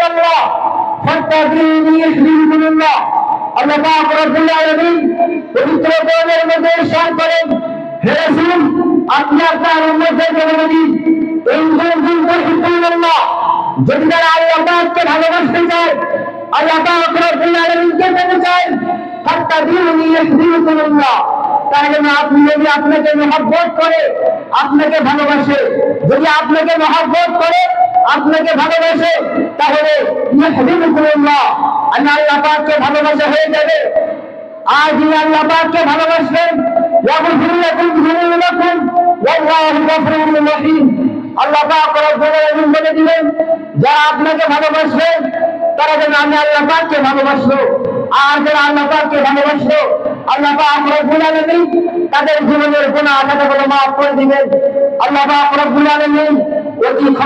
الله فاتبعوني يحببكم الله আল্লাহ পাক রব্বুল আলামিন পবিত্র কোরআনের মধ্যে ইরশাদ করেন হে রাসূল আপনি আপনার উম্মতদেরকে বলে দিন ইন কুনতুম তুহিব্বুনাল্লাহ যদি তারা আল্লাহ পাককে ভালোবাসতে চায় আল্লাহ পাক রব্বুল আলামিনকে পেতে চায় ফাত্তাবিউনি ইউহিব্বুকুমুল্লাহ তাহলে আপনি যদি আপনাকে মহব্বত করে আপনাকে ভালোবাসে যদি আপনাকে মহব্বত করে আপনাকে ভালোবাসে তাহলে ইউহিব্বুকুমুল্লাহ আল্লাহ পাককে ভালোবাসা হয়ে যাবে আর যিনি আল্লাহ পাককে ভালোবাসবেন ইয়াগফির লাকুম যুনুবাকুম ওয়াল্লাহু গফুরুর রহিম আল্লাহ পাক রব্বুল আলামিন বলে দিলেন যারা আপনাকে ভালোবাসবে তারা যেন আমি আল্লাহ পাককে ভালোবাসলো আর যারা আল্লাহ পাককে ভালোবাসলো আল্লাহ পাক রব্বুল আলামিন তাদের জীবনের গুনাহ খাতাগুলো মাফ করে দিবেন আল্লাহ পাক রব্বুল আলামিন অতি